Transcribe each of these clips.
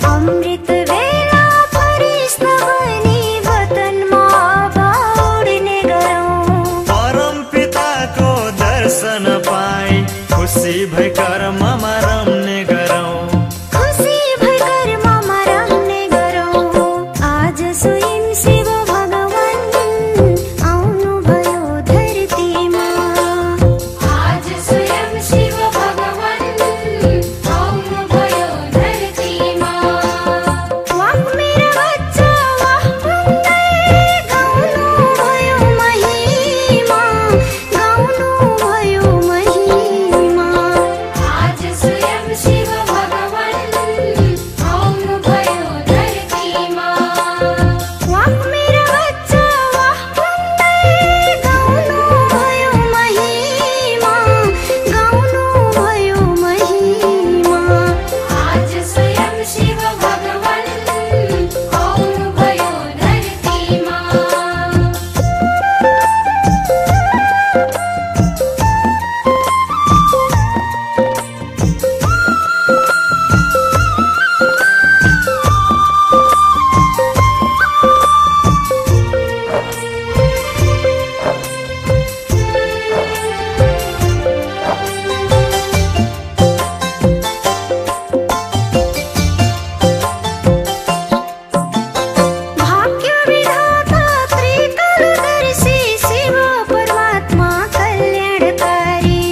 अमृत बेला फरिश्ता बनी वतनमा बाउड्ने गरौँ। परम पिताको दर्शन पाई खुसी भई कर्ममा रम्ने गरौँ। खुसी भई कर्ममा रम्ने गरौँ। आज स्वयं शिव भगवान आउनुभयो धरतीमा। आज स्वयं शिव भगवान आउनुभयो धरतीमा। वाह मेरा बच्चा वाह भन्दै गाउनुभयो महिमा। गाउनुभयो महिमा। आज स्वयं शिव भगवान आउनुभयो धरतीमा। वाह मेरा बच्चा वाह भन्दै गाउनुभयो महिमा। गाउनुभयो महिमा। आज स्वयं शिव भगवान आउनुभयो धरतीमा। भाग्य विधाता त्रिकालदर्शी शिव परमात्मा कल्याणकारी।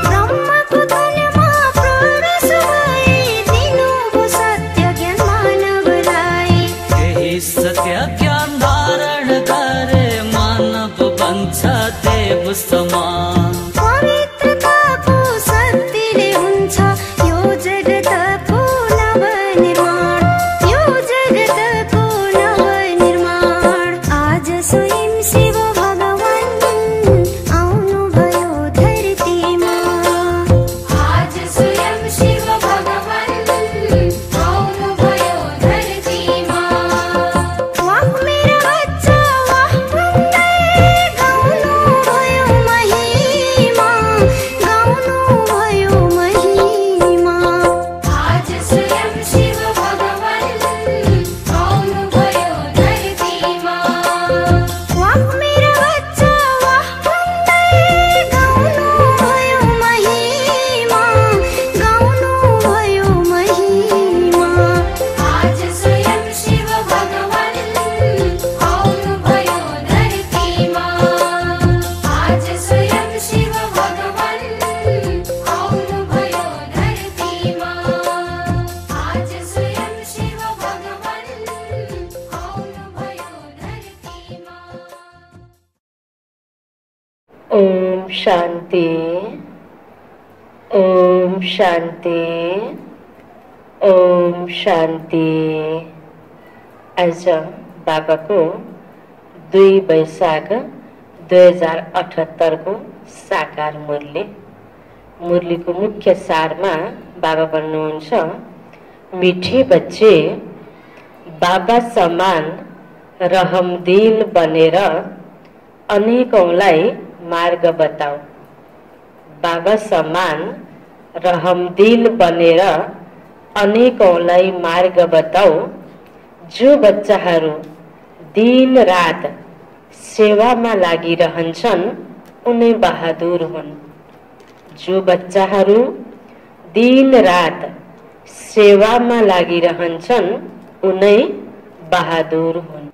ब्रह्मको तनमा प्रवेश भई दिनुभयो सत्य ज्ञान मानवलाई। यही सत्य ज्ञान धारण करे मानव बन्छ देव समान। पवित्रताको शक्तिले हुन्छ यो जगतको नवनिर्माण। यो जगतको नवनिर्माण। आज स्वयं शिव भगवान आउनुभयो धरतीमा। आज स्वयं शिव भगवान आउनुभयो धरतीमा। वाह मेरा बच्चा वाह भन्दै गाउनुभयो महिमा। शान्ति, ओम शान्ति। आज बाबाको 2 वैशाख 2078 को साकार मुरलीको मुख्य सारमा बाबा भन्नुहुन्छ, मीठे बच्चे बाबा समान रहमदिल बनेर अनेकौंलाई मार्ग बताऊ। बाबा समान रहमदिल बनेर अनेकौंलाई मार्ग बताऊ। जो बच्चाहरू दिन रात सेवामा लागिरहन्छन् उनै बहादुर हुन्। जो बच्चाहरू दिन रात सेवामा लागिरहन्छन् उनै बहादुर हुन्।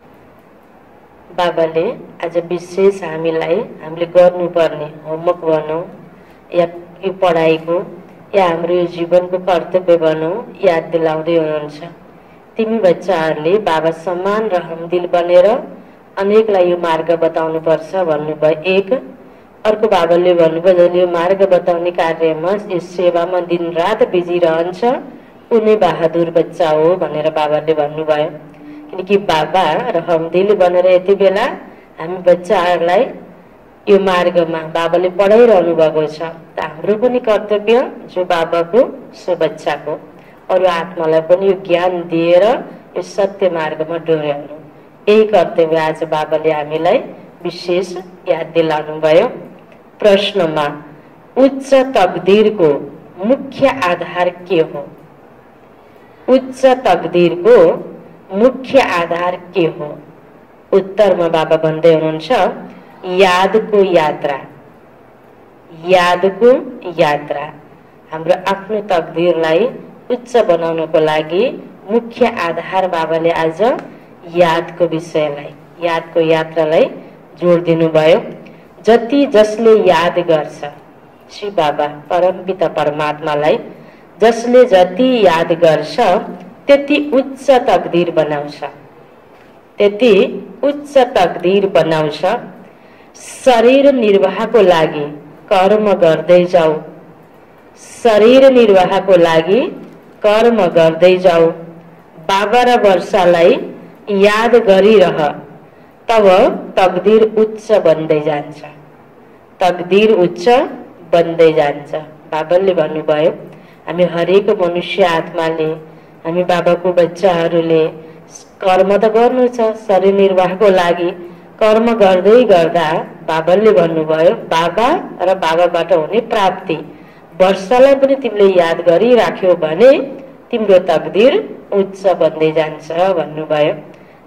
बाबाले आज विशेष हामीले गर्नुपर्ने होमवर्क भनौं या यो पढाइको या हाम्रो यो जीवनको कर्तव्य भनौं याद दिलाउँदै हुनुहुन्छ। तिमी बच्चाहरूले बाबा समान रहमदिल बनेर अनेकलाई यो मार्ग बताउनु पर्छ भन्नुभयो। एक अर्को बाबाले भन्नुभयो, जसले यो मार्ग बताउने कार्यमा यस सेवामा दिनरात बिजी रहन्छ उनी बहादुर बच्चा हो भनेर बाबाले भन्नुभयो। किनकि बाबा रहमदिल बनेर यति बेला हामी बच्चाहरूलाई यो मार्गमा बाबाले पढाइरहनु भएको छ। त हाम्रो पनि कर्तव्य जो बाबाको सो बच्चाको अरु आत्मालाई पनि यो ज्ञान दिएर यो सत्य मार्गमा डोर्याउनु, यही कर्तव्य आज बाबाले हामीलाई विशेष याद दिलाउनु भयो। प्रश्नमा उच्च तकदीरको मुख्य आधार के हो? उच्च तकदीरको मुख्य आधार के हो? उत्तरमा बाबा भन्दै हुनुहुन्छ, यादको यात्रा। यादको यात्रा हाम्रो आफ्नो तकदीरलाई उच्च बनाउनको लागि मुख्य आधार बाबाले आज यादको विषयलाई, यादको यात्रालाई जोड दिनुभयो। जति जसले याद गर्छ श्री बाबा परमपिता परमात्मालाई, जसले जति याद गर्छ त्यति उच्च तकदीर बनाउँछ, त्यति उच्च तकदीर बनाउँछ। शरीर निर्वाहको लागि कर्म गर्दै जाऊ, शरीर निर्वाहको लागि कर्म गर्दै जाऊ। बाबा र वर्षालाई याद गरिरह, तब तकदीर उच्च बन्दै जान्छ, तकदीर उच्च बन्दै जान्छ। बाबाले भन्नुभयो, हामी हरेक मनुष्य आत्माले, हामी बाबाको बच्चाहरूले कर्म त गर्नु छ शरीर निर्वाहको लागि। कर्म गर्दै गर्दा बाबाले भन्नुभयो, बाबा र बाबाबाट हुने प्राप्ति वर्षालाई पनि तिमीले याद गरिराख्यौ भने तिम्रो तकदीर उच्च बन्दै जान्छ भन्नुभयो।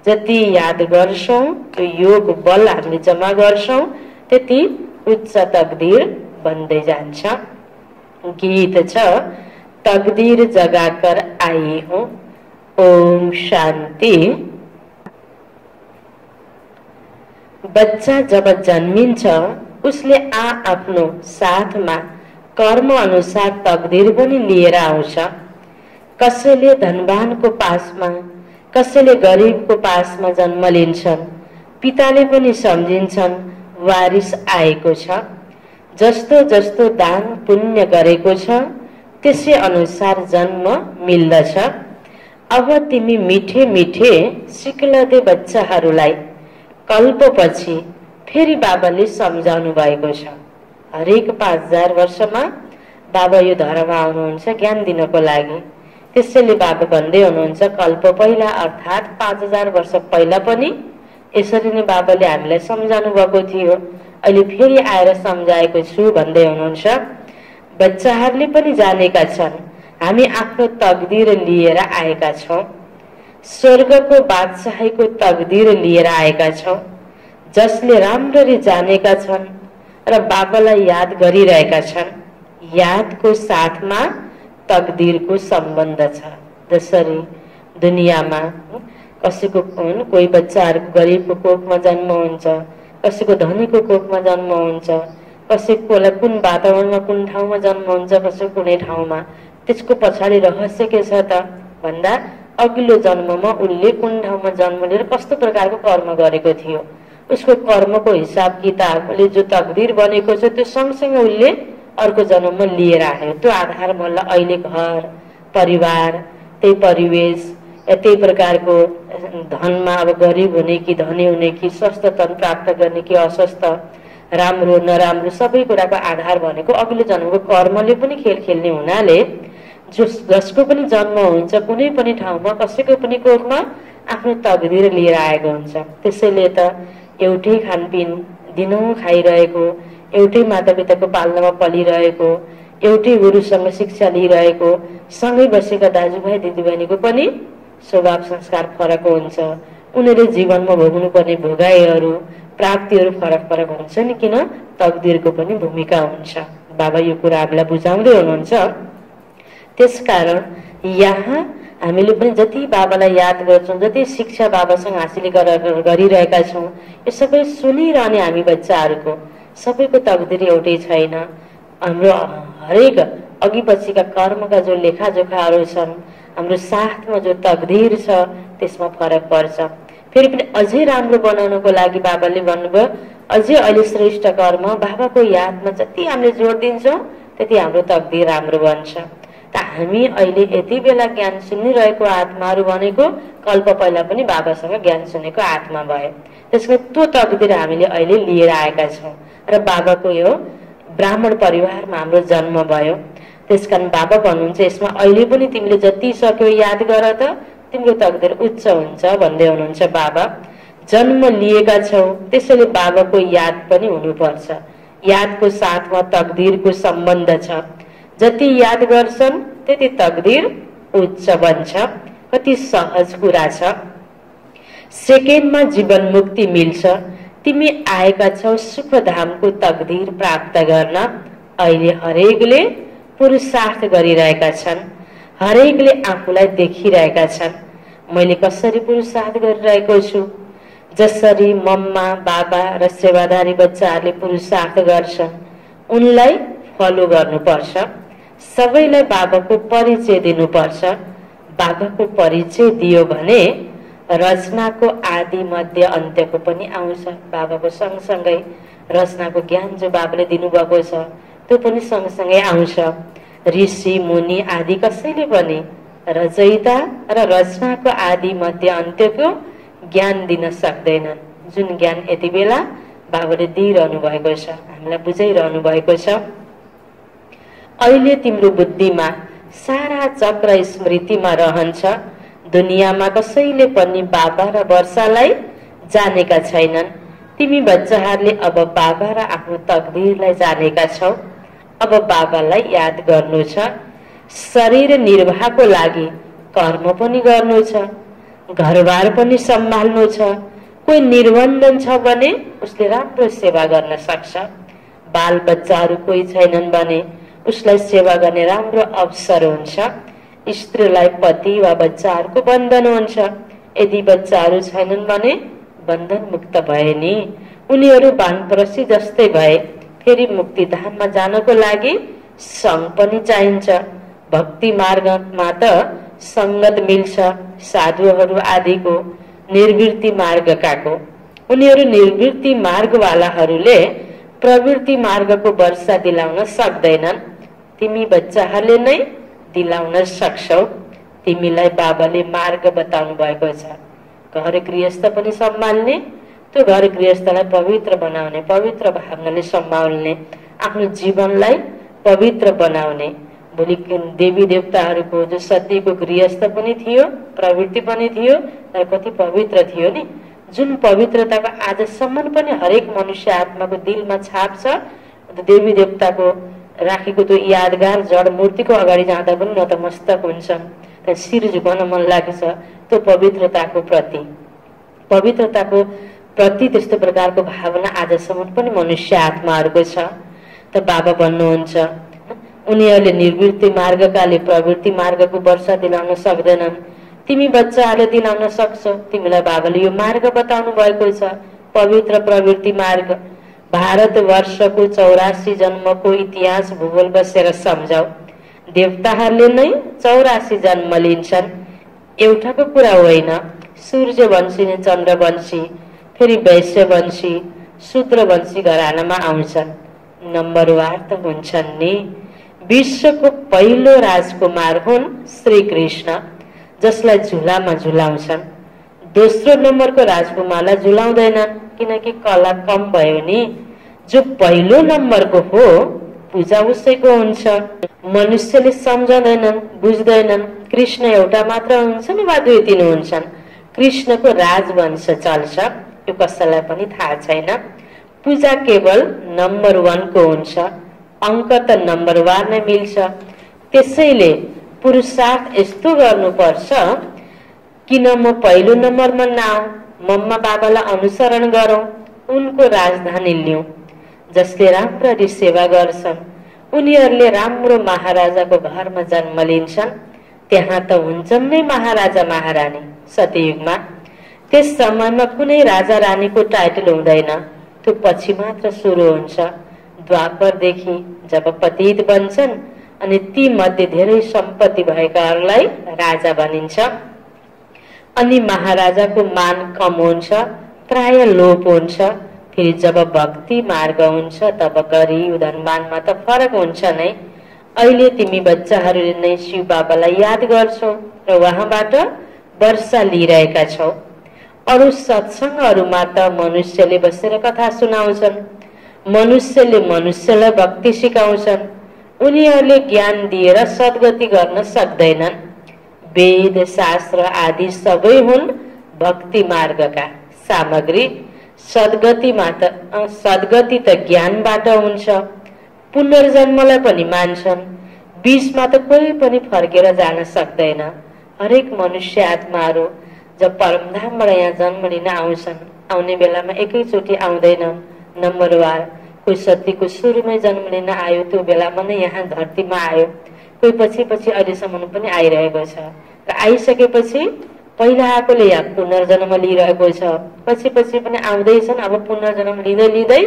जति याद गर्छौं, त्यो योग बल हामीले जम्मा गर्छौं, त्यति उच्च तकदीर बन्दै जान्छ। गीत छ, तकदीर जगाकर आई हूं। ओम शान्ति। बच्चा जब जन्मिन्छ उसले आफ्नो साथमा कर्म अनुसार तकदीर पनि लिएर आउँछ। कसैले धनवानको पासमा, कसैले गरिबको पासमा जन्म लिन्छन्। पिताले पनि सम्झिन्छन् वारिस आएको छ। जस्तो जस्तो दान पुण्य गरेको छ त्यसै अनुसार जन्म मिल्दछ। अब तिमी मिठे मिठे सिक्लदे बच्चाहरूलाई कल्पपछि फेरि बाबाले सम्झाउनु भएको छ। हरेक 5000 वर्षमा बाबा यो धर्ममा आउनुहुन्छ ज्ञान दिनको लागि। त्यसैले बाबा भन्दै हुनुहुन्छ, कल्प पहिला अर्थात् 5000 वर्ष पहिला पनि यसरी नै बाबाले हामीलाई सम्झाउनु भएको थियो, अहिले फेरि आएर सम्झाएको छु भन्दै हुनुहुन्छ। बच्चाहरूले पनि जानेका छन् हामी आफ्नो तकदीर लिएर आएका छौं, स्वर्गको बादशाहीको तकदीर लिएर आएका छौं। जसले राम्ररी जानेका छन् र बाबालाई याद गरिरहेका छन्, यादको साथमा तकदीरको सम्बन्ध छ। जसरी दुनियाँमा कसैको कोही बच्चाहरूको गरिबको कोखमा जन्म हुन्छ, कसैको धनीको कोखमा जन्म हुन्छ, कसैकोलाई कुन वातावरणमा कुन ठाउँमा जन्म हुन्छ, कसैको कुनै ठाउँमा। त्यसको पछाडि रहस्य के छ त भन्दा अघिल्लो जन्ममा उनले कुन ठाउँमा जन्म लिएर कस्तो प्रकारको कर्म गरेको थियो, उसको कर्मको हिसाब किताबले जो तकदीर बनेको छ त्यो सँगसँगै उनले अर्को जन्ममा लिएर आयो। त्यो आधार मल्ल अहिले घर परिवार त्यही परिवेश या त्यही प्रकारको धनमा अब गरिब हुने कि धनी हुने कि स्वस्थ तन प्राप्त गर्ने कि अस्वस्थ राम्रो नराम्रो सबै कुराको आधार भनेको अघिल्लो जन्मको कर्मले पनि खेल खेल्ने हुनाले जसको पनि जन्म हुन्छ कुनै पनि ठाउँमा कसैको पनि कोखमा आफ्नो तकदिर लिएर आएको हुन्छ। त्यसैले त एउटै खानपिन दिनौँ खाइरहेको, एउटै मातापिताको पालनामा पलिरहेको, एउटै गुरुसँग शिक्षा लिइरहेको, सँगै बसेका दाजुभाइ दिदीबहिनीको पनि स्वभाव संस्कार फरक हुन्छ। उनीहरूले जीवनमा भोग्नुपर्ने भोगाइहरू प्राप्तिहरू फरक फरक हुन्छ नि, किन तकदिरको पनि भूमिका हुन्छ। बाबा यो कुरा हामीलाई बुझाउँदै हुनुहुन्छ। त्यसकारण यहाँ हामीले पनि जति बाबालाई याद गर्छौँ, जति शिक्षा बाबासँग हासिल गरिरहेका छौँ, यो सबै सुनिरहने हामी बच्चाहरूको सबैको तकदिर एउटै छैन। हाम्रो हरेक अघि पछिका कर्मका जो लेखाजोखाहरू छन्, हाम्रो साथमा जो तकदिर छ त्यसमा फरक पर्छ। फेरि पनि अझै राम्रो बनाउनको लागि बाबाले भन्नुभयो अझै अहिले श्रेष्ठ कर्म बाबाको यादमा जति हामीले जोड दिन्छौँ त्यति हाम्रो तकदिर राम्रो बन्छ। त हामी अहिले यति बेला ज्ञान सुनिरहेको आत्माहरू भनेको कल्प पहिला पनि बाबासँग ज्ञान सुनेको आत्मा भयो। त्यसको त्यो तकदिर हामीले अहिले लिएर आएका छौँ र बाबाको यो ब्राह्मण परिवारमा हाम्रो जन्म भयो। त्यसकारण बाबा भन्नुहुन्छ यसमा अहिले पनि तिमीले जति सक्यो याद गर त तिम्रो तकदिर उच्च हुन्छ भन्दै हुनुहुन्छ बाबा। जन्म लिएका छौ त्यसैले बाबाको याद पनि हुनुपर्छ। यादको साथमा तकदिरको सम्बन्ध छ। जति याद गर्छन् त्यति तकदिर उच्च बन्छ। कति सहज कुरा छ। सेकेन्डमा जीवन मुक्ति मिल्छ। तिमी आएका छौ सुखधामको तकदिर प्राप्त गर्न। अहिले हरेकले पुरुषार्थ गरिरहेका छन्, हरेकले आफूलाई देखिरहेका छन्। मैले कसरी पुरुषार्थ गरिरहेको छु, जसरी मम्मा बाबा र सेवादारी बच्चाहरूले पुरुषार्थ गर्छन् उनलाई फलो गर्नुपर्छ। सबैलाई बाबाको परिचय दिनुपर्छ। बाबाको परिचय दियो भने रचनाको आदि मध्य अन्त्यको पनि आउँछ। बाबाको सँगसँगै रचनाको ज्ञान जो बाबाले दिनुभएको छ त्यो पनि सँगसँगै आउँछ। ऋषि मुनि आदि कसैले पनि रचयिता र रचनाको आदि मध्य अन्त्यको ज्ञान दिन सक्दैनन्। जुन ज्ञान यति बेला बाबाले दिइरहनु भएको छ, हामीलाई बुझाइरहनु भएको छ। अहिले तिम्रो बुद्धिमा सारा चक्र स्मृतिमा रहन्छ। दुनियाँमा कसैले पनि बाबा र वर्षालाई जानेका छैनन्। तिमी बच्चाहरूले अब बाबा र आफ्नो तकदिरलाई जानेका छौ। अब बाबालाई याद गर्नु छ। शरीर निर्वाहको लागि कर्म पनि गर्नु छ, घरबार पनि सम्हाल्नु छ। कोही निर्बन्धन छ भने उसले राम्रो सेवा गर्न सक्छ। बाल बच्चाहरू कोही छैनन् भने उसलाई सेवा गर्ने राम्रो अवसर हुन्छ। स्त्रीलाई पति वा बच्चाहरूको बन्धन हुन्छ। यदि बच्चाहरू छैनन् भने बन्धन मुक्त भए नि, उनीहरू वानप्रस्थी जस्तै भए। फेरि मुक्तिधाममा जानको लागि सङ्ग पनि चाहिन्छ। भक्ति मार्गमा त सङ्गत मिल्छ साधुहरू आदिको, निर्वृत्ति मार्गकाको। उनीहरू निर्वृत्ति मार्गवालाहरूले प्रवृत्ति मार्गको वर्षा दिलाउन सक्दैनन्। तिमी बच्चाहरूले नै दिलाउन सक्छौ। तिमीलाई बाबाले मार्ग बताउनु भएको छ। घर गृहस्थ पनि सम्हाल्ने, त्यो घर गृहस्थलाई पवित्र बनाउने, पवित्र भावनाले सम्हाल्ने, आफ्नो जीवनलाई पवित्र बनाउने। भोलि देवी देवताहरूको जो सतीको गृहस्थ पनि थियो, प्रवृत्ति पनि थियो, तर कति पवित्र थियो नि। जुन पवित्रताको आजसम्म पनि हरेक मनुष्य आत्माको दिलमा छाप छ। देवी देवताको राखेको त्यो यादगार जड मूर्तिको अगाडि जाँदा पनि नतमस्तक हुन्छन्, त्यहाँ शिर झुकाउन मन लाग्छ। त्यो पवित्रताको प्रति त्यस्तो प्रकारको भावना आजसम्म पनि मनुष्य आत्माहरूको छ। त बाबा भन्नुहुन्छ उनीहरूले निर्वृत्ति मार्गकाले प्रवृत्ति मार्गको वर्षा दिलाउन सक्दैनन्। तिमी बच्चाहरूले दिलाउन सक्छौ। तिमीलाई बाबाले यो मार्ग बताउनु भएको छ, पवित्र प्रवृत्ति मार्ग। भारतवर्षको 84 जन्मको इतिहास भूगोल बसेर सम्झाऊ। देवताहरूले नै 84 जन्म लिन्छन्, एउटाको कुरा होइन। सूर्यवंशी नै चन्द्रवंशी, फेरि वैश्यवंशी, शूद्रवंशी घरानामा आउँछन्। नम्बरवार त हुन्छन् नि। विश्वको पहिलो राजकुमार हुन् श्री कृष्ण, जसलाई झुलामा झुलाउँछन्। दोस्रो नम्बरको राजकुमारलाई झुलाउँदैनन्, किनकि कला कम भयो नि। जो पहिलो नम्बरको हो पूजा उसैको हुन्छ। मनुष्यले सम्झँदैनन्, बुझ्दैनन्। कृष्ण एउटा मात्र हुन्छन् वा दुई तीन हुन्छन्। कृष्णको राजवंश चल्छ, यो कसैलाई पनि थाहा छैन। पूजा केवल नम्बर 1 को हुन्छ। अंक त नम्बर 1 नै मिल्छ। त्यसैले पुरुषार्थ यस्तो गर्नुपर्छ, किन म पहिलो नम्बरमा नआऊ, मम्मा बाबालाई अनुसरण गरौं, उनको राजधानी लिऊं। जसले राम्ररी सेवा गर्छन् उनीहरूले राम्रो महाराजाको घरमा जन्म लिन्छन्। त्यहाँ त हुन्छन् नै महाराजा महारानी। सतयुगमा त्यस समयमा कुनै राजा रानीको टाइटल हुँदैन, त्यो पछि मात्र सुरु हुन्छ। द्वापरदेखि जब पतित बन्छन् अनि ती मध्ये धेरै सम्पत्ति भएकाहरूलाई राजा भनिन्छ। अनि महाराजाको मान कम हुन्छ, प्राय लोप हुन्छ। फेरि जब भक्ति मार्ग हुन्छ तब गरिब धनवानमा त फरक हुन्छ नै। अहिले तिमी बच्चाहरूले नै शिव बाबालाई याद गर्छौ र उहाँबाट वर्षा लिइरहेका छौ। अरू सत्संगहरूमा त मनुष्यले बसेर कथा सुनाउँछन्, मनुष्यले मनुष्यलाई भक्ति सिकाउँछन्। उनीहरूले ज्ञान दिएर सद्गति गर्न सक्दैनन्। वेद शास्त्र आदि सबै हुन् भक्ति मार्गका सामग्री। सद्गति त ज्ञानबाट हुन्छ। पुनर्जन्मलाई पनि मान्छन्। बीचमा त कोही पनि फर्केर जान सक्दैन। हरेक मनुष्य आत्माहरू जब परमधामबाट यहाँ जन्म लिन आउँछन्, आउने बेलामा एकैचोटि आउँदैनन्। नम्बरवार कोही सतीको सुरुमै जन्म लिन आयो, त्यो बेलामा नै यहाँ धरतीमा आयो। कोही पछि पछि अहिलेसम्म पनि आइरहेको छ र आइसकेपछि पहिला आएकोले यहाँ पुनर्जन्म लिइरहेको छ, पछि पछि पनि आउँदैछन्। अब पुनर्जन्म लिँदै लिँदै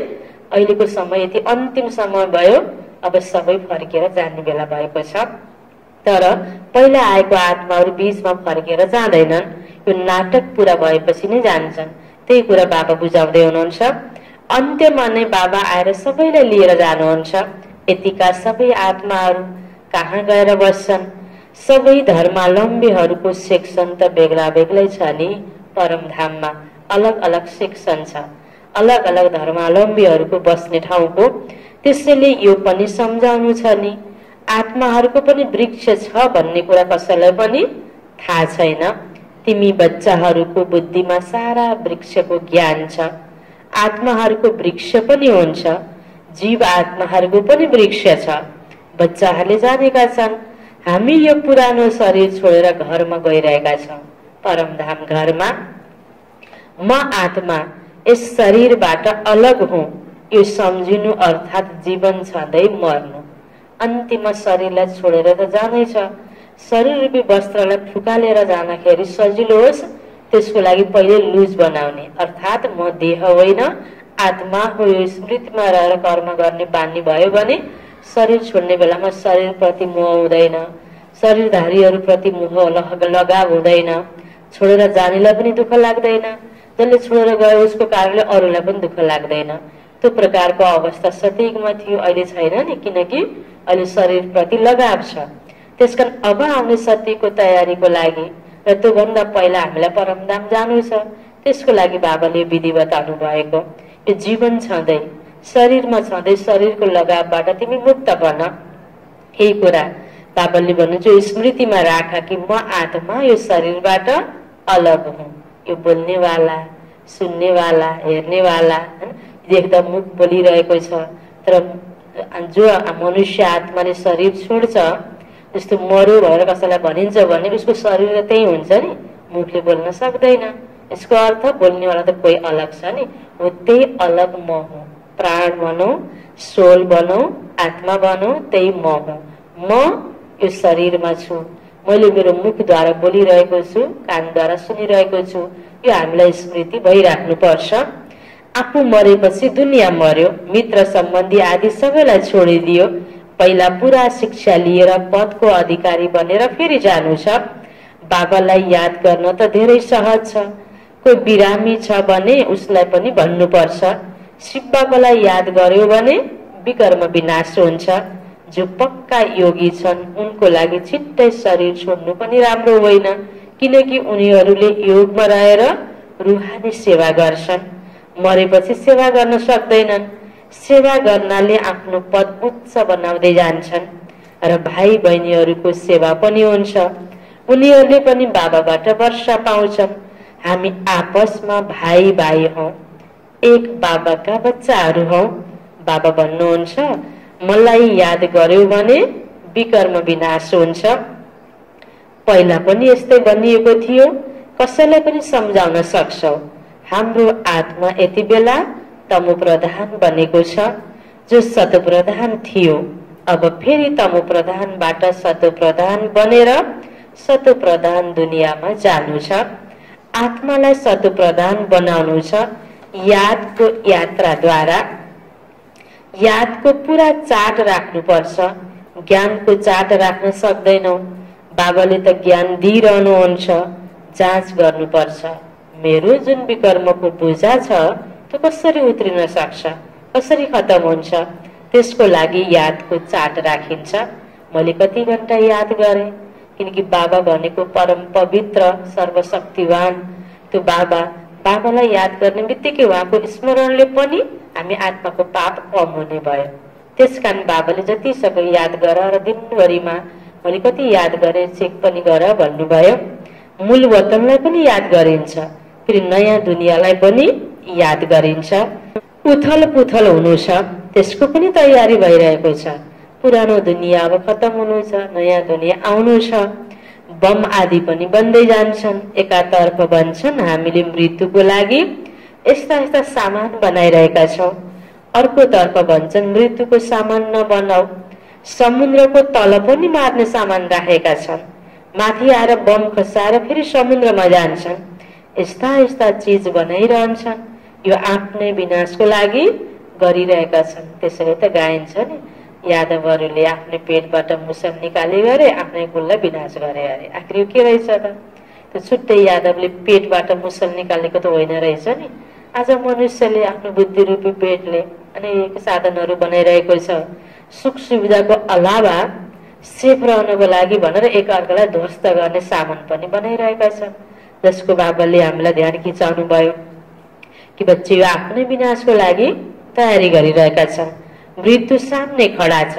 अहिलेको समय यति अन्तिम समय भयो, अब सबै फर्केर जाने बेला भएको छ। तर पहिला आएको आत्माहरू बीचमा फर्केर जाँदैनन्, यो नाटक पूरा भएपछि नै जान्छन्। त्यही कुरा बाबा बुझाउँदै हुनुहुन्छ। अन्त्यमा नै बाबा आएर सबैलाई लिएर जानुहुन्छ। यतिका सबै आत्माहरू कहाँ गएर बस्छन्? सबै धर्मावलम्बीहरूको सेक्सन त बेग्ला बेग्लै छ नि। परमधाममा अलग अलग सेक्सन छ, अलग अलग धर्मावलम्बीहरूको बस्ने ठाउँको। त्यसैले यो पनि सम्झाउनु छ नि, आत्माहरूको पनि वृक्ष छ भन्ने कुरा कसैलाई पनि थाहा छैन। तिमी बच्चाहरूको बुद्धिमा सारा वृक्षको ज्ञान छ। आत्माहरूको वृक्ष पनि हुन्छ, जीव आत्माहरूको पनि वृक्ष छ। बच्चाहरूले जानेका छन् हामी यो पुरानो शरीर छोडेर घरमा गइरहेका छौं, परमधाम घरमा। म आत्मा यस शरीरबाट अलग हुँ, यो सम्झिनु अर्थात् जीवन छँदै मर्नु। अन्तिम शरीरलाई छोडेर त जाँदैछ। शरीर रूपी वस्त्रलाई फुकालेर जाँदाखेरि सजिलो होस्, त्यसको लागि पहिले लुज बनाउने, अर्थात् म देह होइन आत्मा हो, यो स्मृतिमा रहेर कर्म गर्ने बानी भयो भने शरीर छोड्ने बेलामा शरीर प्रति मोह हुँदैन, शरीरधारीहरू प्रति मोह लगाव हुँदैन। छोडेर जानेलाई पनि दुःख लाग्दैन, जसले छोडेर गयो उसको कारणले अरूलाई पनि दुःख लाग्दैन। त्यो प्रकारको अवस्था सतयुगमा थियो, अहिले छैन नि, किनकि अहिले शरीर प्रति लगाव छ। त्यसकारण अब आउने सत्यको तयारीको लागि र त्योभन्दा पहिला हामीलाई परमधाम जानु छ। त्यसको लागि बाबाले विधि बताउनु भएको। यो जीवन छँदै शरीरमा छँदै शरीरको लगावबाट तिमी मुक्त बन। यही कुरा बाबाले भन्नुहुन्छ, स्मृतिमा राख कि म आत्मा यो शरीरबाट अलग हुँ। यो बोल्नेवाला, सुन्नेवाला, हेर्नेवाला, देख्दा मुख बोलिरहेको छ, तर जो मनुष्य आत्माले शरीर छोड्छ, जस्तो मर्यो भनेर कसैलाई भनिन्छ भने उसको शरीर त्यही हुन्छ नि, मुखले बोल्न सक्दैन। यसको अर्थ बोल्नेवाला त कोही अलग छ नि, हो त्यही अलग म हुँ। प्राण भनौं, सोल भनौं, आत्मा भनौं, त्यही म हुँ। म यो शरीरमा छु, मैले मेरो मुखद्वारा बोलिरहेको छु, कानद्वारा सुनिरहेको छु। यो हामीलाई स्मृति भइराख्नु पर्छ। आफू मरेपछि दुनियाँ मर्यो, मित्र सम्बन्धी आदि सबैलाई छोडिदियो। पहिला पुरा शिक्षा लिएर पदको अधिकारी बनेर फेरि जानु छ। बाबालाई याद गर्न त धेरै सहज छ। कोही बिरामी छ भने उसलाई पनि भन्नुपर्छ, शिव बाबालाई याद गर्यो भने विकर्म विनाश हुन्छ। जो पक्का योगी छन् उनको लागि छिट्टै शरीर छोड्नु पनि राम्रो होइन, किनकि उनीहरूले योगमा रहेर रूहानी सेवा गर्छन्। मरेपछि सेवा गर्न सक्दैनन्। सेवा गर्नाले आफ्नो पद उच्च बनाउँदै जान्छन् र भाइ बहिनीहरूको सेवा पनि हुन्छ। उनीहरूले पनि बाबाबाट वर्षा पाउँछन्। हामी आपसमा भाइ भाइ हौ, एक बाबाका बच्चाहरू हौ। बाबा भन्नुहुन्छ, मलाई याद गर्यो भने विकर्म विनाश हुन्छ। पहिला पनि यस्तै भनिएको थियो। कसैलाई पनि सम्झाउन सक्छौ। हाम्रो आत्मा यति बेला तमो प्रधान बनेको छ। जो सतो प्रधान थियो अब फेरि तमो प्रधानबाट सतो प्रधान बनेर सतो प्रधान दुनियाँमा जानु छ। आत्मालाई सतो प्रधान बनाउनु छ यादको यात्राद्वारा। यादको पुरा चार्ट राख्नुपर्छ। ज्ञानको चार्ट राख्न सक्दैनौ। बाबाले त ज्ञान दिइरहनुहुन्छ, जाँच गर्नुपर्छ। मेरो जुन विकर्मको बोझा छ त्यो कसरी उत्रिन सक्छ, कसरी खत्तम हुन्छ, त्यसको लागि यादको चार्ट राखिन्छ। मैले कति घण्टा याद गरेँ, किनकि बाबा भनेको परम पवित्र सर्वशक्तिवान त्यो बाबालाई याद गर्ने बित्तिकै उहाँको स्मरणले पनि हामी आत्माको पाप कम हुने भयो। त्यसकारण बाबाले जति सबै याद गर र दिनभरिमा मैले कति याद गरेँ चेक पनि गर भन्नुभयो। मूल वतनलाई पनि याद गरिन्छ, फेरि नयाँ दुनियाँलाई पनि याद गरिन्छ। उथल पुथल हुनु छ, त्यसको पनि तयारी भइरहेको छ। पुरानो दुनियाँ अब खत्तम हुनु छ, नयाँ दुनियाँ आउनु छ। बम आदि पनि बन्दै जान्छन्। एकातर्फ भन्छन् हामीले मृत्युको लागि यस्ता यस्ता सामान बनाइरहेका छौँ, अर्कोतर्फ भन्छन् मृत्युको सामान नबनाऊ। समुद्रको तल पनि मार्ने सामान राखेका छन्। माथि आएर बम खसाएर फेरि समुद्रमा जान्छन्। यस्ता यस्ता चिज बनाइरहन्छन्। यो आफ्नै विनाशको लागि गरिरहेका छन्। त्यसैले त गाइन्छ नि, यादवहरूले आफ्नै पेटबाट मुसल निकाले गरे, आफ्नै कुललाई विनाश गरे अरे। आखिर यो के रहेछ त? त्यो छुट्टै यादवले पेटबाट मुसल निकालेको त होइन रहेछ नि। आज मनुष्यले आफ्नो बुद्धि रूपी पेटले अनेक साधनहरू बनाइरहेको छ। सुख सुविधाको अलावा सेफ रहनको लागि भनेर एकअर्कालाई ध्वस्त गर्ने सामान पनि बनाइरहेका छन्, जसको बाबाले हामीलाई ध्यान खिचाउनु भयो कि बच्चे यो आफ्नै विनाशको लागि तयारी गरिरहेका छन्। मृत्यु सामने खडा छ।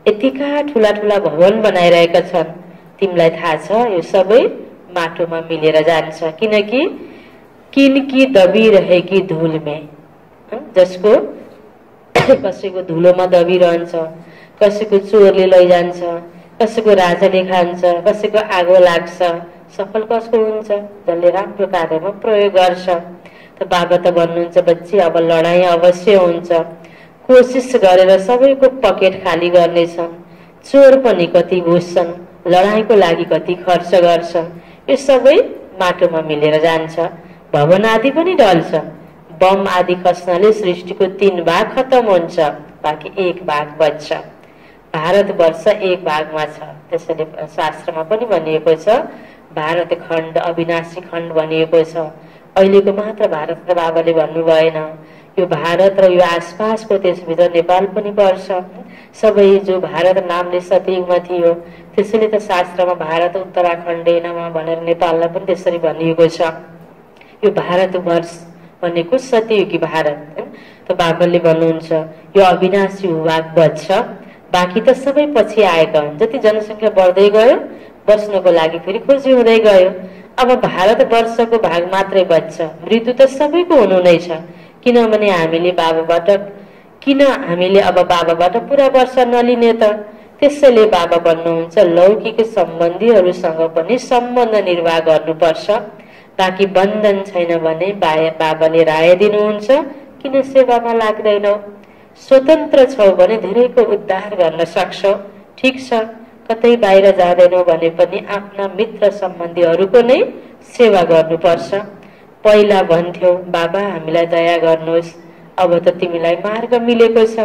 यतिका ठुला ठुला भवन बनाइरहेका छन्। तिमीलाई थाहा छ यो सबै माटोमा मिलेर जान्छ, किनकि किनकी दबिरहेकी धुलमे, जसको कसैको धुलोमा दबिरहन्छ, कसैको चोरले लैजान्छ, कसैको राजाले खान्छ, कसैको आगो लाग्छ। सफल कसको हुन्छ? जसले राम्रो कार्यमा प्रयोग गर्छ। त बाबा त भन्नुहुन्छ बच्ची अब लडाईँ अवश्य हुन्छ। कोसिस गरेर सबैको पकेट खाली गर्नेछन्। चोर पनि कति घुस्छन्, लडाईँको लागि कति खर्च गर्छन्। यो सबै माटोमा मिलेर जान्छ। भवन आदि पनि ढल्छ। बम आदि खस्नाले सृष्टिको 3 भाग खत्तम हुन्छ, बाँकी 1 भाग बच्छ। भारतवर्ष 1 भागमा छ। त्यसैले शास्त्रमा पनि भनिएको छ भारत खण्ड अविनाशी खण्ड भनिएको छ। अहिलेको मात्र भारत त बाबाले भन्नु भएन। यो भारत र यो आसपासको त्यसभित्र नेपाल पनि पर्छ। सबै जो भारत नामले सतयुगमा थियो, त्यसैले त शास्त्रमा भारत उत्तराखण्डे नमः भनेर नेपाललाई पनि त्यसरी भनिएको छ। यो भारतवर्ष भनेको सतयुगी भारत। त बाबाले भन्नुहुन्छ यो अविनाशी भाग बच्छ, बाँकी त सबै पछि आएका हुन्। जति जनसङ्ख्या बढ्दै गयो, बस्नको लागि फेरि खोजी हुँदै गयो। अब भारतवर्षको भाग मात्रै बच्छ। मृत्यु त सबैको हुनु नै छ, किनभने हामीले अब बाबाबाट पुरा वर्ष नलिने त। त्यसैले बाबा भन्नुहुन्छ लौकिक सम्बन्धीहरूसँग पनि सम्बन्ध निर्वाह गर्नुपर्छ। बाँकी बन्धन छैन भने बाबाले राय दिनुहुन्छ किन सेवामा लाग्दैनौ। स्वतन्त्र छौ भने धेरैको उद्धार गर्न सक्छौ। ठिक छ, कतै बाहिर जाँदैनौ भने पनि आफ्ना मित्र सम्बन्धीहरूको नै सेवा गर्नुपर्छ। पहिला भन्थ्यौ बाबा हामीलाई दया गर्नुहोस्, अब त तिमीलाई मार्ग मिलेको छ,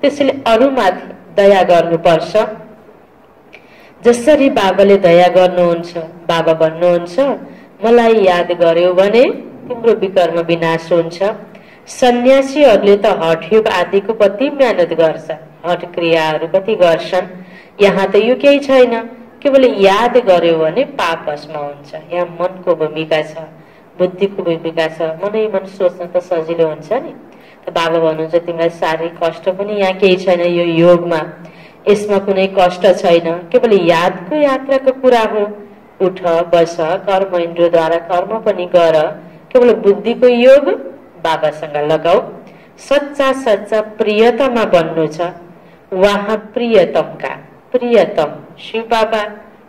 त्यसैले अरूमाथि दया गर्नुपर्छ। जसरी बाबाले दया गर्नुहुन्छ, बाबा भन्नुहुन्छ मलाई याद गर्यो भने तिम्रो विकर्म विनाश हुन्छ। सन्यासीहरूले त हठयोग आदिको कति मेहनत गर्छ, हठ क्रियाहरू कति गर्छन्। यहाँ त यो केही छैन, केवल याद गर्यो भने पाप भस्म हुन्छ। यहाँ मनको भूमिका छ, बुद्धिको भूमिका छ। मनै मन सोच्न त सजिलो हुन्छ नि। त बाबा भन्नुहुन्छ तिमीलाई शारीरिक कष्ट पनि यहाँ केही छैन, यो योगमा यसमा कुनै कष्ट छैन, केवल यादको यात्राको कुरा हो। उठ बस, कर्म इन्द्रियद्वारा कर्म पनि गर, केवल बुद्धिको योग बाबासँग लगाऊ। सच्चा सच्चा प्रियतममा बन्नु छ। उहाँ प्रियतमका प्रियतम शिव बाबा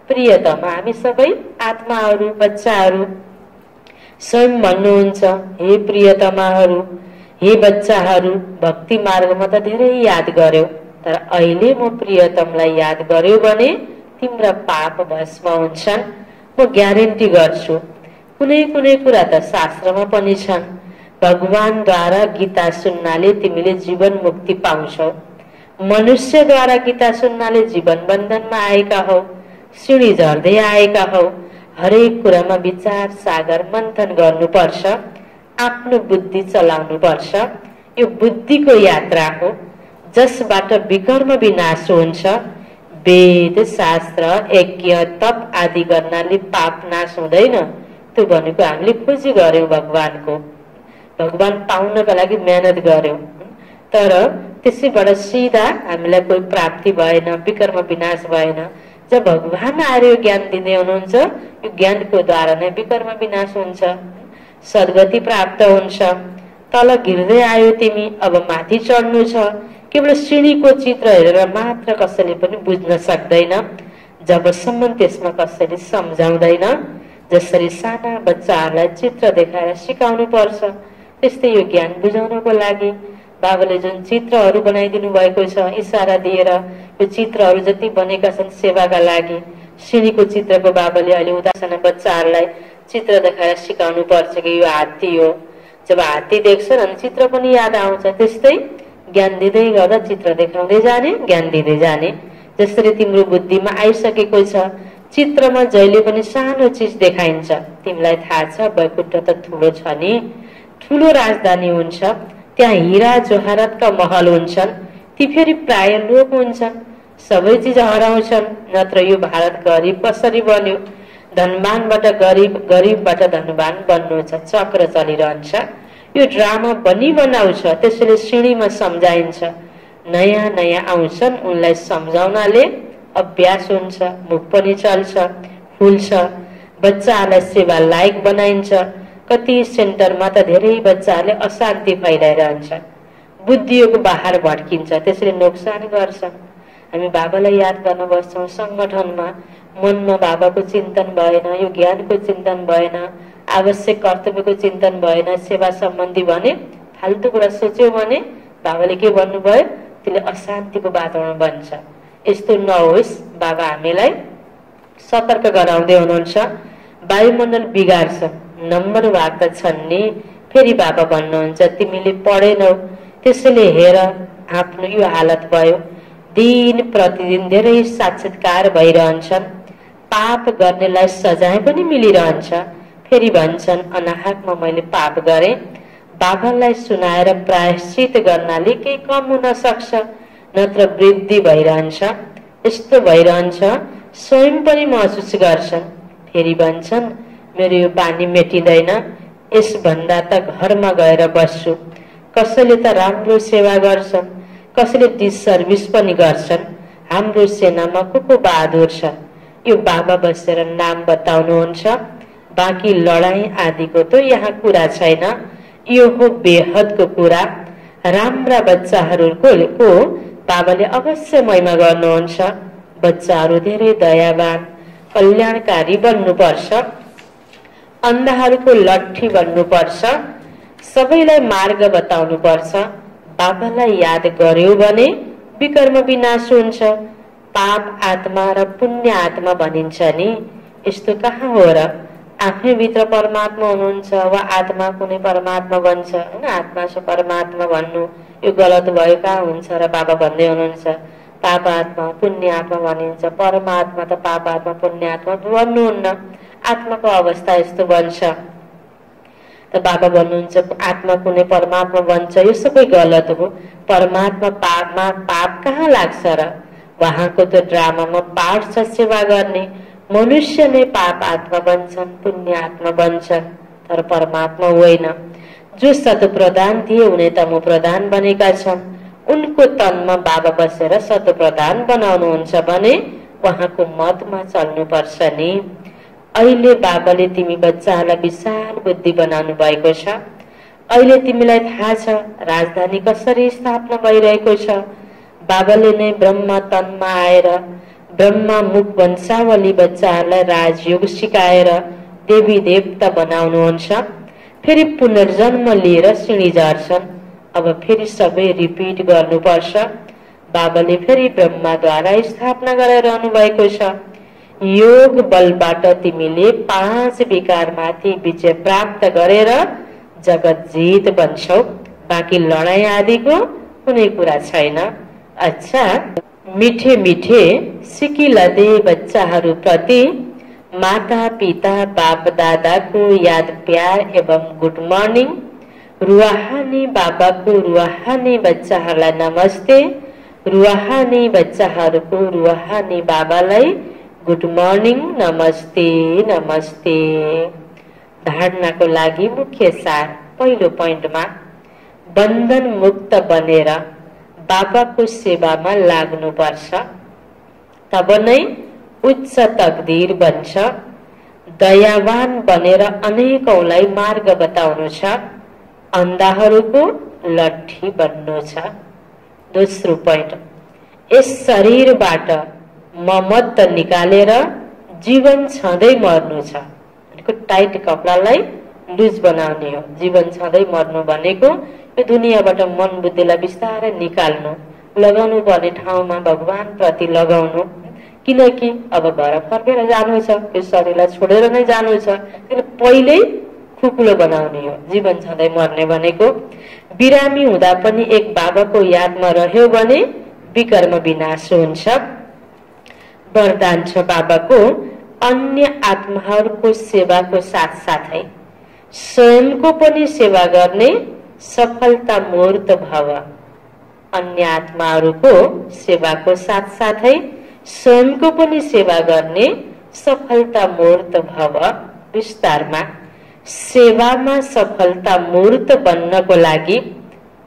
प्रियतम। हामी सबै आत्माहरू, बच्चाहरू स्वयं भन्नुहुन्छ, हे प्रियतमाहरू, हे बच्चाहरू, भक्ति मार्गमा त धेरै याद गर्यो, तर अहिले म प्रियतमलाई याद गर्यो भने तिम्रा पाप भस्म हुन्छन्। म ग्यारेन्टी गर्छु। कुनै कुनै कुरा त शास्त्रमा पनि छन्। भगवानद्वारा गीता सुन्नाले तिमीले जीवन मुक्ति पाउँछौ। मनुष्यद्वारा गीता सुन्नाले जीवन बन्धनमा आएका हौ, सिँढी झर्दै आएका हौ। हरेक कुरामा विचार सागर मन्थन गर्नुपर्छ, आफ्नो बुद्धि चलाउनु पर्छ। यो बुद्धिको यात्रा हो जसबाट विकर्म विनाश हुन्छ। वेद शास्त्र यज्ञ तप आदि गर्नाले पाप नाश हुँदैन। त्यो भनेको हामीले खोजी गर्यौं भगवानको, भगवान पाउनको लागि मेहनत गर्यौं, तर त्यसैबाट सिधा हामीलाई कोही प्राप्ति भएन, विकर्म विनाश भएन। जब भगवान आएर यो ज्ञान दिँदै हुनुहुन्छ, यो ज्ञानको द्वारा नै विकर्म विनाश हुन्छ, सद्गति प्राप्त हुन्छ। तल गिर्दै आयो तिमी, अब माथि चढ्नु छ। केवल सिँढीको चित्र हेरेर मात्र कसैले पनि बुझ्न सक्दैन, जबसम्म त्यसमा कसैले सम्झाउँदैन। जसरी साना बच्चाहरूलाई चित्र देखाएर सिकाउनु पर्छ, त्यस्तै यो ज्ञान बुझाउनको लागि बाबाले जुन चित्रहरू बनाइदिनु भएको छ, इशारा दिएर यो चित्रहरू जति बनेका छन् सेवाका लागि, सिँढीको चित्रको बाबाले अहिले उदासना बच्चाहरूलाई चित्र देखाएर सिकाउनु पर्छ कि यो हात्ती हो। जब हात्ती देख्छन् अनि चित्र पनि याद आउँछ। त्यस्तै ज्ञान दिँदै गर्दा चित्र देखाउँदै जाने, ज्ञान दिँदै जाने। जसरी तिम्रो बुद्धिमा आइसकेको छ, चित्रमा जहिले पनि सानो चिज देखाइन्छ। तिमीलाई थाहा छ वैकुण्ठ त ठुलो छ नि, ठुलो राजधानी हुन्छ, त्यहाँ हीरा जवाहरातका महल हुन्छन्, ती फेरि प्राय लोप हुन्छन्, सबै चिज हराउँछन्। नत्र यो भारत गरिब कसरी बन्यो? धनवानबाट गरिब, गरिबबाट धनवान बन्नु छ, चक्र चलिरहन्छ। यो ड्रामा बनी बनाउँछ, त्यसैले सिँढीमा सम्झाइन्छ। नयाँ नयाँ आउँछन्, उनलाई सम्झाउनाले अभ्यास हुन्छ, मुख पनि चल्छ, फुल्छ। बच्चाहरूलाई सेवा लायक बनाइन्छ। कति सेन्टरमा त धेरै बच्चाहरूले अशान्ति फैलाइरहन्छ, बुद्धिको बाहर भड्किन्छ, त्यसैले नोक्सान गर्छन्। हामी बाबालाई याद गर्न बस्छौँ सङ्गठनमा, मनमा बाबाको चिन्तन भएन, यो ज्ञानको चिन्तन भएन, आवश्यक कर्तव्यको चिन्तन भएन, सेवा सम्बन्धी भने फाल्तु कुरा सोच्यो भने बाबाले के भन्नुभयो, त्यसले अशान्तिको वातावरण बन्छ। यस्तो नहोस्, बाबा हामीलाई सतर्क गराउँदै हुनुहुन्छ। वायुमण्डल बिगार्छ, नम्बर भाग त छन् नि। फेरि बाबा भन्नुहुन्छ तिमीले पढेनौ, त्यसैले हेर आफ्नो यो हालत भयो। दिन प्रतिदिन धेरै साक्षात्कार भइरहन्छन्, पाप गर्नेलाई सजाय पनि मिलिरहन्छ। फेरि भन्छन् अनाहकमा मैले पाप गरेँ। बाबालाई सुनाएर प्रायश्चित गर्नाले केही कम हुन सक्छ, नत्र वृद्धि भइरहन्छ। यस्तो भइरहन्छ, स्वयं पनि महसुस गर्छन्। फेरि भन्छन् मेरो यो बानी मेटिँदैन, यसभन्दा त घरमा गएर बस्छु। कसैले त राम्रो सेवा गर्छन्, कसैले डिससर्भिस पनि गर्छन्। हाम्रो सेनामा को बहादुर छ? यो बाबा बसेर नाम बताउनुहुन्छ। बाँकी लडाई आदिको त यहाँ कुरा छैन, यो हो बेहदको कुरा। राम्रा बच्चाहरूको बाबाले अवश्य महिमा गर्नुहुन्छ। बच्चाहरू धेरै दयावान, कल्याणकारी बन्नुपर्छ, अन्धाहरूको लट्ठी बन्नुपर्छ, सबैलाई मार्ग बताउनु पर्छ। बाबालाई याद गर्यो भने विकर्म विनाश हुन्छ। पाप आत्मा र पुण्य आत्मा भनिन्छ नि, यस्तो कहाँ हो र? आफै भित्र परमात्मा हुनुहुन्छ वा आत्मा कुनै परमात्मा बन्छ हैन? आत्मा से परमात्मा भन्नु यो गलत भयो, कहाँ हुन्छ र? बाबा भन्दै हुनुहुन्छ पाप आत्मा पुण्य आत्मा भनिन्छ, परमात्मा त पाप आत्मा पुण्य आत्मा भन्नुहुन्न। आत्माको अवस्था यस्तो बन्छ। त बाबा भन्नुहुन्छ आत्मा कुनै परमात्मा बन्छ, यो सबै गलत हो। परमात्मा पापमा पाप कहाँ लाग्छ र? उहाँको त ड्रामामा पाठ छ सेवा गर्ने। मनुष्य नै पाप आत्मा बन्छन्, पुण्य आत्मा बन्छन्, तर परमात्मा होइन। जो सत प्रधान थिए उनी तमो प्रधान बनेका छन्। उनको तनमा बाबा बसेर सत प्रधान बनाउनुहुन्छ भने उहाँको मतमा चल्नुपर्छ नि। अहिले बाबाले तिमी बच्चाहरूलाई विशाल बुद्धि बनाउनु भएको छ। अहिले तिमीलाई थाहा छ राजधानी कसरी स्थापना भइरहेको छ। बाबाले नै ब्रह्मा तनमा आएर ब्रह्मा मुख वंशावली बच्चाहरूलाई राजयोग सिकाएर देवी देवता बनाउनुहुन्छ। फेरि पुनर्जन्म लिएर सिँढी झर्छन्। अब फेरि सबै रिपिट गर्नुपर्छ। बाबाले फेरि ब्रह्माद्वारा स्थापना गरिरहनु भएको छ। योग बलबाट तिमीले 5 विकारमाथि विजय प्राप्त गरेर जगत जीत बन्छौ। बाँकी लडाई आदिको कुनै कुरा छैन। अच्छा, मिठे मिठे सिकिलदे बच्चाहरू प्रति माता पिता बाप दादाको याद प्यार एवं गुड मर्निङ। रुहानी बाबाको रुहानी बच्चाहरूलाई नमस्ते। रुहानी बच्चाहरूको रुहानी बाबालाई गुड मर्निङ, नमस्ते नमस्ते। धारणाको लागि मुख्य सार पहिलो पोइन्टमा बन्धन मुक्त बनेर बाबाको सेवामा लाग्नुपर्छ, तब नै उच्च तकदीर बन्छ। दयावान बनेर अनेकौंलाई मार्ग बताउनु छ, अन्धाहरूको लट्ठी बन्नु छ। दोस्रो पोइन्ट, यस शरीरबाट ममत्व निकालेर जीवन छँदै मर्नु छ। टाइट कपडालाई लुज बनाउने हो। जीवन छँदै मर्नु भनेको यो दुनियाँबाट मन बुद्धिलाई बिस्तारै निकाल्नु, लगाउनु पर्ने ठाउँमा भगवान प्रति लगाउनु। किनकि अब घर फर्केर जानु छ, यो शरीरलाई छोडेर नै जानु छ। पहिल्यै खुकुलो बनाउने हो जीवन छँदै मर्ने भनेको। बिरामी हुँदा पनि एक बाबाको यादमा रह्यो भने विकर्म विनाश हुन्छ। वरदान छ बाबाको, अन्य आत्माहरूको सेवाको साथसाथै स्वयंको पनि सेवा गर्ने सफलता मूर्त भव। अन्य आत्माहरूको सेवाको साथसाथै स्वयंको पनि सेवा गर्ने सफलता मूर्त भव। विस्तारमा सेवामा सफलता मूर्त बन्नको लागि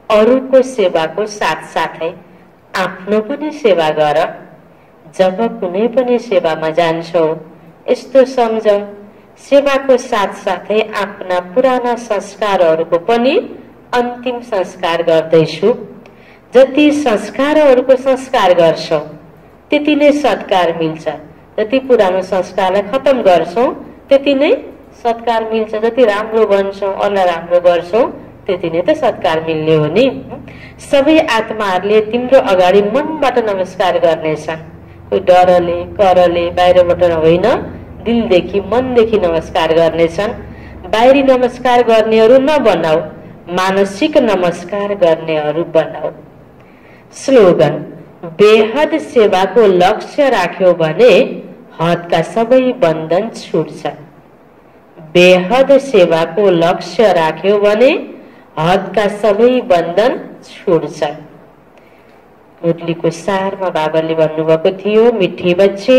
अरूको सेवाको साथसाथै आफ्नो पनि सेवा गर। जब कुनै पनि सेवामा जान्छौ यस्तो सम्झ, सेवाको साथसाथै आफ्ना पुराना संस्कारहरूको पनि अन्तिम संस्कार गर्दैछु। जति संस्कारहरूको संस्कार गर्छौ त्यति नै सत्कार मिल्छ। जति पुरानो संस्कारलाई खत्म गर्छौ त्यति नै सत्कार मिल्छ। जति राम्रो बन्छौ, अरूलाई राम्रो गर्छौ, त्यति नै त सत्कार मिल्ने हो नि। सबै आत्माहरूले तिम्रो अगाडि मनबाट नमस्कार गर्नेछन्। कोही डरले करले बाहिरबाट होइन, दिलदेखि मनदेखि नमस्कार गर्नेछन्। बाहिरी नमस्कार गर्नेहरू नबनाऊ, मानसिक नमस्कार गर्नेहरू बनाऊ। स्लोगन, बेहद सेवाको लक्ष्य राख्यो भने हदका सबै बन्धन छुट्छ। बेहद सेवाको लक्ष्य राख्यो भने हदका सबै बन्धन छुट्छ। मुरलीको सारमा बाबाले भन्नुभएको थियो, मिठी बच्चे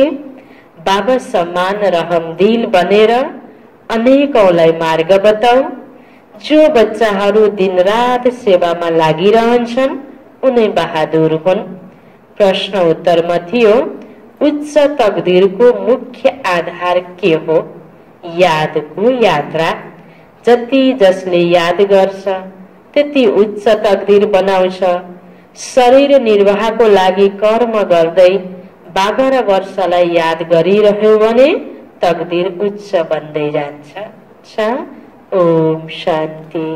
बाबा समान रहमदिल बनेर अनेकौंलाई मार्ग बताऊ। जो बच्चाहरू दिनरात सेवामा लागिरहन्छन् उनी बहादुर हुन्। प्रश्न उत्तरमा थियो, उच्च तकदीरको मुख्य आधार के हो? यादको यात्रा। जति जसले याद गर्छ त्यति उच्च तकदीर बनाउँछ। शरीर निर्वाहको लागि कर्म गर्दै 12 वर्षलाई याद गरिरह्यो भने तकदीर उच्च बन्दै जान्छ। ओम शान्ति।